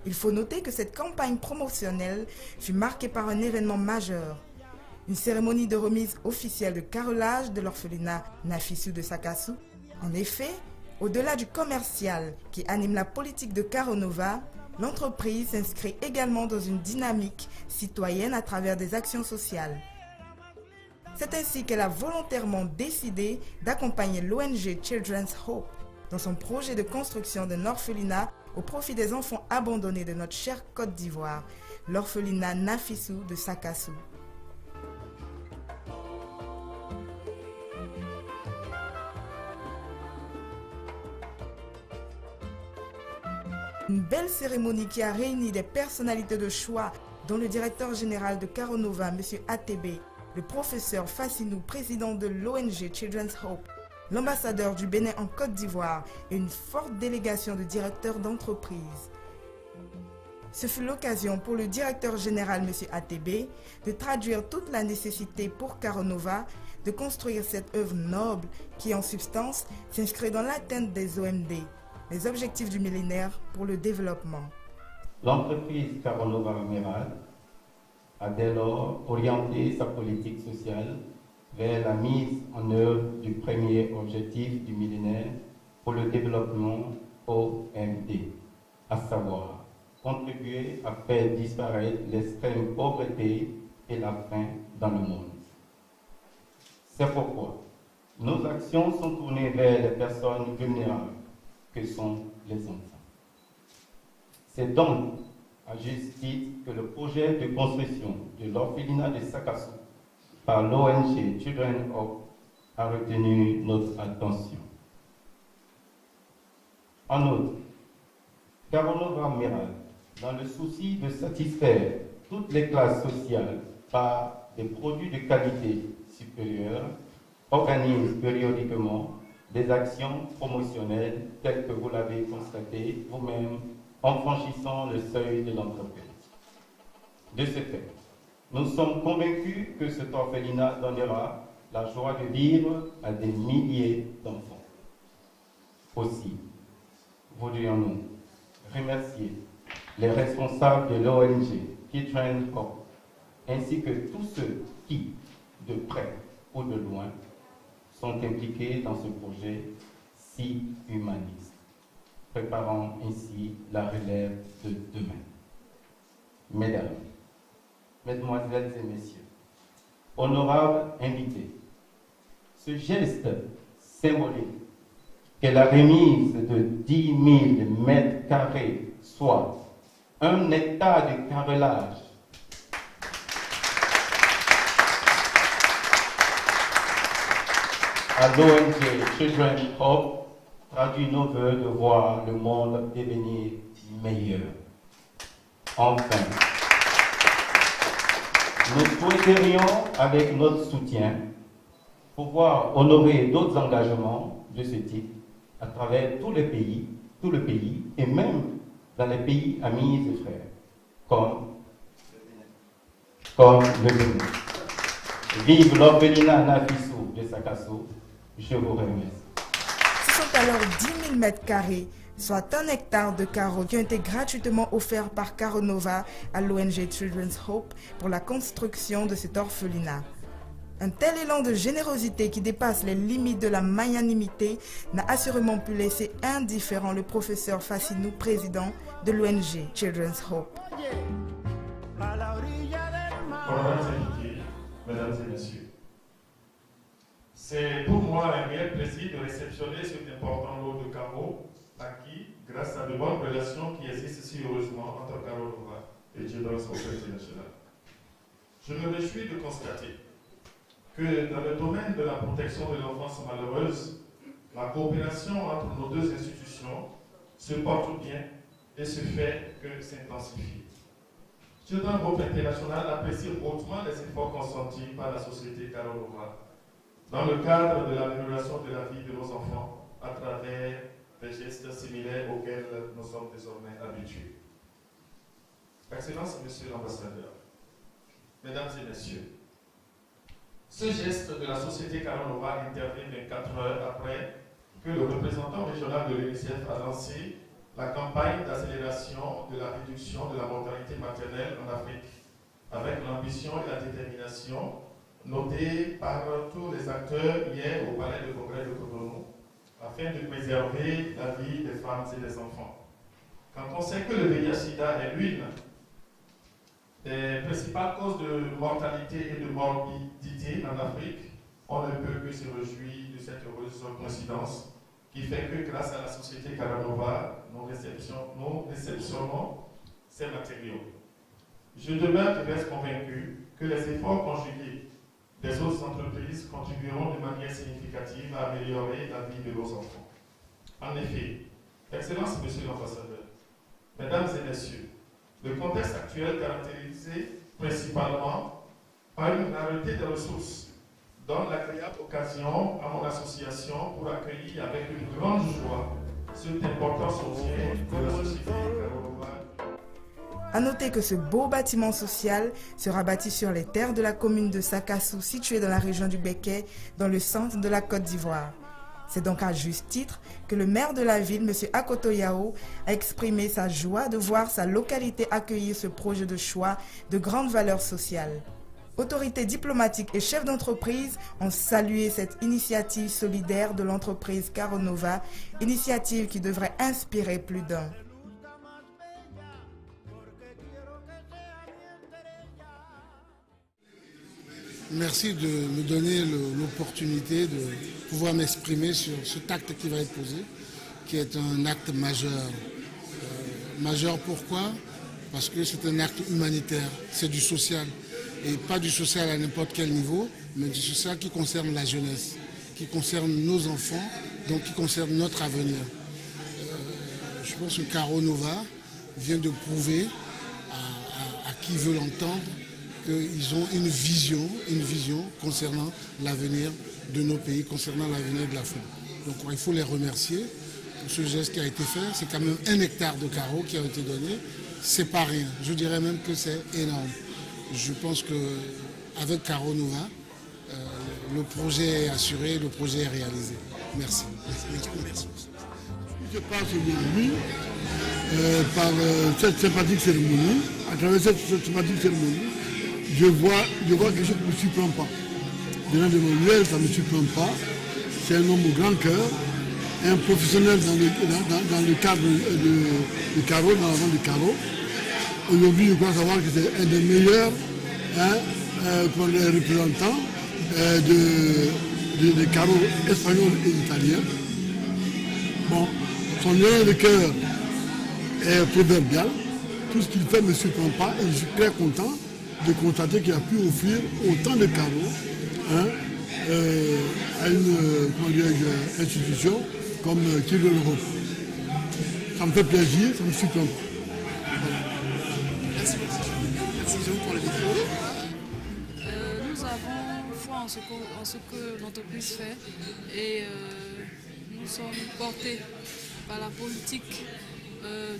Il faut noter que cette campagne promotionnelle fut marquée par un événement majeur. Une cérémonie de remise officielle de carrelage de l'orphelinat Nafissou de Sakassou. En effet, au-delà du commercial qui anime la politique de Caronova, l'entreprise s'inscrit également dans une dynamique citoyenne à travers des actions sociales. C'est ainsi qu'elle a volontairement décidé d'accompagner l'ONG Children's Hope dans son projet de construction d'un orphelinat au profit des enfants abandonnés de notre chère Côte d'Ivoire, l'orphelinat Nafissou de Sakassou. Une belle cérémonie qui a réuni des personnalités de choix, dont le directeur général de Caronova, M. ATB, le professeur Fassinou, président de l'ONG Children's Hope, l'ambassadeur du Bénin en Côte d'Ivoire et une forte délégation de directeurs d'entreprises. Ce fut l'occasion pour le directeur général, M. ATB, de traduire toute la nécessité pour Caronova de construire cette œuvre noble qui, en substance, s'inscrit dans l'atteinte des OMD, les objectifs du millénaire pour le développement. L'entreprise Caronova Amiral a dès lors orienté sa politique sociale vers la mise en œuvre du premier objectif du millénaire pour le développement OMD, à savoir contribuer à faire disparaître l'extrême pauvreté et la faim dans le monde. C'est pourquoi nos actions sont tournées vers les personnes vulnérables que sont les enfants. C'est donc à juste titre que le projet de construction de l'orphelinat de Sakassou par l'ONG Children's Hope a retenu notre attention. En outre, Caronova Amiral, dans le souci de satisfaire toutes les classes sociales par des produits de qualité supérieure, organise périodiquement des actions promotionnelles telles que vous l'avez constaté vous-même en franchissant le seuil de l'entreprise. De ce fait, nous sommes convaincus que cet orphelinat donnera la joie de vivre à des milliers d'enfants. Aussi, voudrions-nous remercier les responsables de l'ONG Children's Hope, ainsi que tous ceux qui, de près ou de loin, sont impliqués dans ce projet si humaniste, préparant ainsi la relève de demain. Mesdames, Mesdemoiselles et Messieurs, honorables invités, ce geste symbolique qu'est la remise de 10 000 mètres carrés, soit 1 hectare de carrelage, à l'ONG Children's Hope, traduit nos voeux de voir le monde devenir meilleur. Enfin, nous souhaiterions, avec notre soutien, pouvoir honorer d'autres engagements de ce type à travers tout le pays et même dans les pays amis et frères, comme le Bénin. Vive l'orphelinat Nafissou de Sakassou. Je vous remercie. Ce sont alors 10 000 mètres carrés, soit 1 hectare de carreaux qui ont été gratuitement offerts par Caronova à l'ONG Children's Hope pour la construction de cet orphelinat. Un tel élan de générosité qui dépasse les limites de la magnanimité n'a assurément pu laisser indifférent le professeur Fassinou, président de l'ONG Children's Hope. Mesdames et messieurs, c'est pour moi un réel plaisir de réceptionner cet important lot de carreaux acquis grâce à de bonnes relations qui existent si heureusement entre Caronova et Children's Hope International. Je me réjouis de constater que dans le domaine de la protection de l'enfance malheureuse, la coopération entre nos deux institutions se porte bien et se fait que s'intensifie. Children's Hope International apprécie hautement les efforts consentis par la société Caronova dans le cadre de l'amélioration de la vie de nos enfants à travers des gestes similaires auxquels nous sommes désormais habitués. Excellences, Monsieur l'ambassadeur, Mesdames et Messieurs, ce geste de la société Caronova intervient 24 heures après que le représentant régional de l'UNICEF a lancé la campagne d'accélération de la réduction professionnelle en Afrique, avec l'ambition et la détermination notée par tous les acteurs hier au Palais de Congrès de Cotonou, afin de préserver la vie des femmes et des enfants. Quand on sait que le VIH-Sida est l'une des principales causes de mortalité et de morbidité en Afrique, on ne peut que se réjouir de cette heureuse coïncidence qui fait que grâce à la société Caranova, nous réceptionnons ces matériaux. Je demeure et reste convaincu que les efforts conjugués des autres entreprises contribueront de manière significative à améliorer la vie de nos enfants. En effet, Excellence, Monsieur l'Ambassadeur, Mesdames et Messieurs, le contexte actuel caractérisé principalement par une rareté de ressources donne l'agréable occasion à mon association pour accueillir avec une grande joie cet important soutien de la société Caranova. A noter que ce beau bâtiment social sera bâti sur les terres de la commune de Sakassou, située dans la région du Béquet, dans le centre de la Côte d'Ivoire. C'est donc à juste titre que le maire de la ville, M. Akoto Yao, a exprimé sa joie de voir sa localité accueillir ce projet de choix de grande valeur sociale. Autorités diplomatiques et chefs d'entreprise ont salué cette initiative solidaire de l'entreprise Caranova, initiative qui devrait inspirer plus d'un. Merci de me donner l'opportunité de pouvoir m'exprimer sur cet acte qui va être posé, qui est un acte majeur. Majeur pourquoi? Parce que c'est un acte humanitaire, c'est du social. Et pas du social à n'importe quel niveau, mais du social qui concerne la jeunesse, qui concerne nos enfants, donc qui concerne notre avenir. Je pense que Caranova vient de prouver à qui veut l'entendre qu'ils ont une vision concernant l'avenir de nos pays, concernant l'avenir de l'Afrique. Donc il faut les remercier pour ce geste qui a été fait. C'est quand même 1 hectare de carreaux qui a été donné. C'est pas rien. Je dirais même que c'est énorme. Je pense qu'avec Caranova, le projet est assuré, le projet est réalisé. Merci. Je passe aujourd'hui par cette sympathique cérémonie. À travers cette sympathique cérémonie, je vois quelque chose qui ne me surprend pas. Bernard de Manuel, ça ne me surprend pas. C'est un homme au grand cœur, un professionnel dans le cadre de carreau, dans la vente de carreaux. Aujourd'hui, je crois savoir que c'est un des meilleurs pour les représentants des carreaux espagnols et italiens. Bon, son élan de cœur est proverbial. Tout ce qu'il fait ne me surprend pas et je suis très content de constater qu'il a pu offrir autant de carreaux à une institution comme Kilo l'Europe. Ça me fait plaisir, ça me surprend pas. Merci beaucoup pour la vidéo. Nous avons foi en ce que l'entreprise fait et nous sommes portés par la politique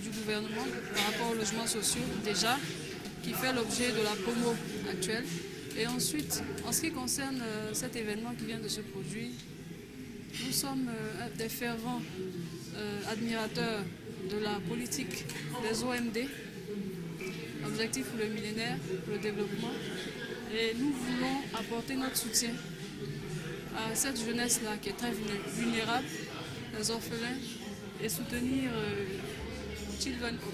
du gouvernement par rapport aux logements sociaux déjà, qui fait l'objet de la promo actuelle. Et ensuite, en ce qui concerne cet événement qui vient de se produire, nous sommes des fervents admirateurs de la politique des OMD, Objectifs pour le millénaire, pour le développement. Et nous voulons apporter notre soutien à cette jeunesse-là qui est très vulnérable, les orphelins, et soutenir Children Hope.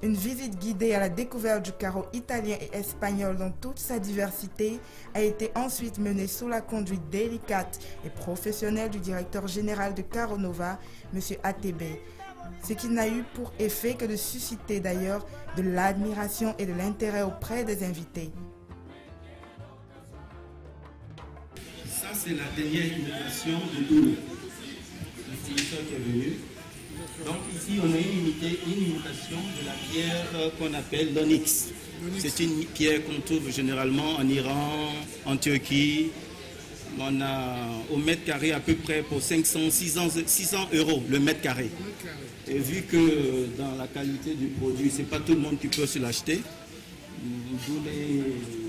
Une visite guidée à la découverte du carreau italien et espagnol dans toute sa diversité a été ensuite menée sous la conduite délicate et professionnelle du directeur général de Caranova, M. ATB. Ce qui n'a eu pour effet que de susciter d'ailleurs de l'admiration et de l'intérêt auprès des invités. Ça, c'est la dernière invitation de Doulou, le fournisseur qui est venu. Donc ici, on a une imitation de la pierre qu'on appelle l'onyx. C'est une pierre qu'on trouve généralement en Iran, en Turquie. On a au mètre carré à peu près pour 600 € le mètre carré. Et vu que dans la qualité du produit, c'est pas tout le monde qui peut se l'acheter,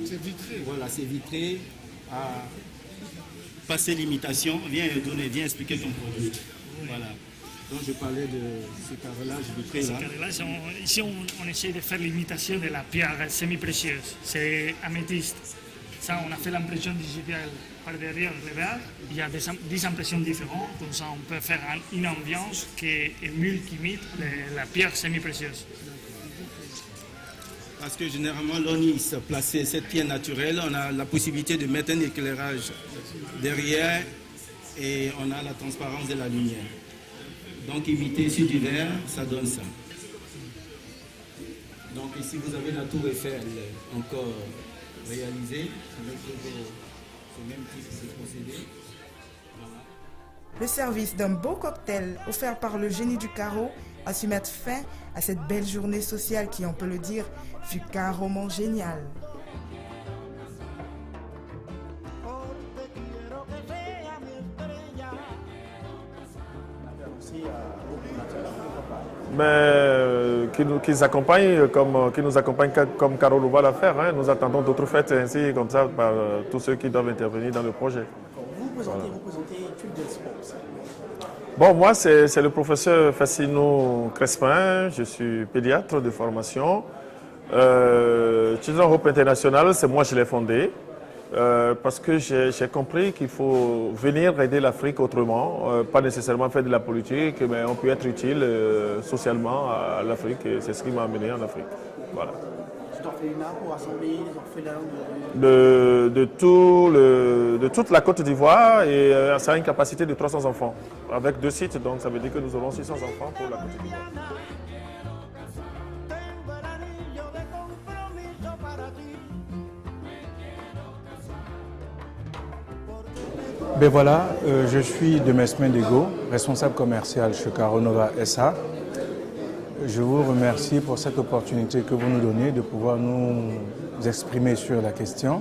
C'est vitré. Voilà, c'est vitré. À passer l'imitation, viens expliquer ton produit. Voilà. dont je parlais de ce carrelage vitré là. Ici, on essaie de faire l'imitation de la pierre semi-précieuse. C'est améthyste. Ça, on a fait l'impression digitale par derrière le verre. Il y a 10 impressions différentes. Comme ça, on peut faire une ambiance qui imite la pierre semi-précieuse. Parce que généralement, l'ONIS, placer cette pierre naturelle, on a la possibilité de mettre un éclairage derrière et on a la transparence de la lumière. Donc, imiter sur du verre, ça donne ça. Donc, ici, vous avez la tour Eiffel encore réalisée avec ce même type de procédé. Voilà. Le service d'un beau cocktail offert par le génie du carreau a su mettre fin à cette belle journée sociale qui, on peut le dire, fut carrément géniale. Mais qui nous accompagnent comme Carole va l'a faire. Hein. Nous attendons d'autres fêtes ainsi comme ça par tous ceux qui doivent intervenir dans le projet. Vous présentez Children's Sports. Bon, moi c'est le professeur Fassino Crespin, je suis pédiatre de formation. Children's Hope International, c'est moi qui l'ai fondé. Parce que j'ai compris qu'il faut venir aider l'Afrique autrement, pas nécessairement faire de la politique, mais on peut être utile socialement à l'Afrique et c'est ce qui m'a amené en Afrique. Voilà. Cet orphelinat pour rassembler les orphelins de toute la Côte d'Ivoire et ça a une capacité de 300 enfants avec 2 sites, donc ça veut dire que nous aurons 600 enfants pour la Côte d'Ivoire. Ben voilà, je suis Demesmin Dego, responsable commercial chez Caronova SA. Je vous remercie pour cette opportunité que vous nous donnez de pouvoir nous exprimer sur la question.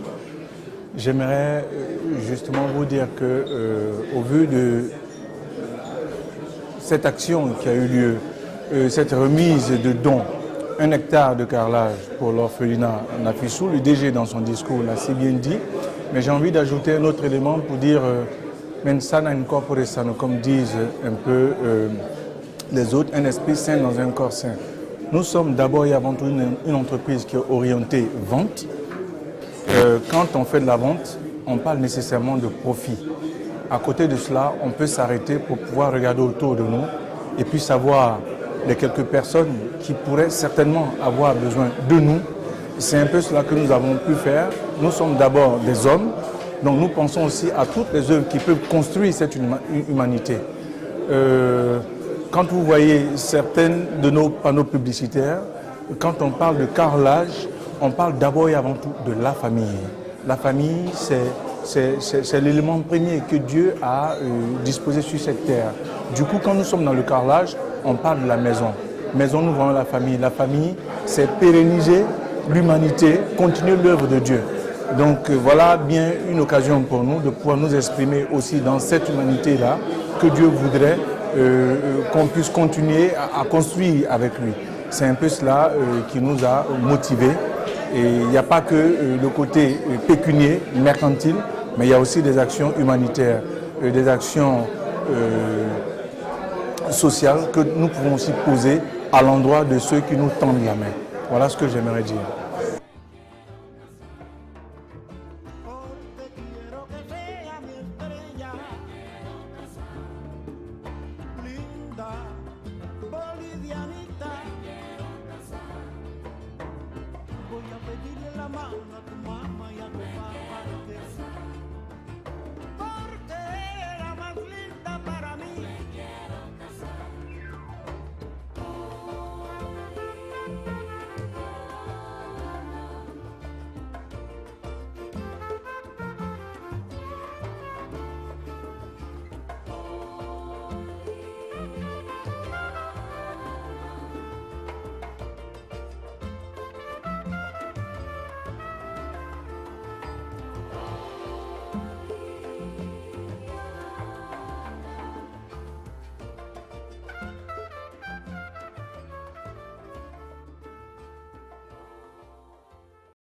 J'aimerais justement vous dire que, au vu de cette action qui a eu lieu, cette remise de dons, 1 hectare de carrelage pour l'orphelinat Nafissou, le DG dans son discours l'a si bien dit. Mais j'ai envie d'ajouter un autre élément pour dire mensana in corpore sano, comme disent un peu les autres, un esprit sain dans un corps sain. Nous sommes d'abord et avant tout une entreprise qui est orientée vente. Quand on fait de la vente, on parle nécessairement de profit. À côté de cela, on peut s'arrêter pour pouvoir regarder autour de nous et puis savoir les quelques personnes qui pourraient certainement avoir besoin de nous. C'est un peu cela que nous avons pu faire. Nous sommes d'abord des hommes, donc nous pensons aussi à toutes les œuvres qui peuvent construire cette humanité. Quand vous voyez certaines de nos panneaux publicitaires, quand on parle de carrelage, on parle d'abord et avant tout de la famille. La famille, c'est l'élément premier que Dieu a disposé sur cette terre. Du coup, quand nous sommes dans le carrelage, on parle de la maison. Maison, nous voyons la famille. La famille, c'est pérenniser l'humanité, continuer l'œuvre de Dieu. Donc voilà bien une occasion pour nous de pouvoir nous exprimer aussi dans cette humanité-là que Dieu voudrait qu'on puisse continuer à construire avec lui. C'est un peu cela qui nous a motivés. Et il n'y a pas que le côté pécunier, mercantile, mais il y a aussi des actions humanitaires, des actions sociales que nous pouvons aussi poser à l'endroit de ceux qui nous tendent la main. Voilà ce que j'aimerais dire.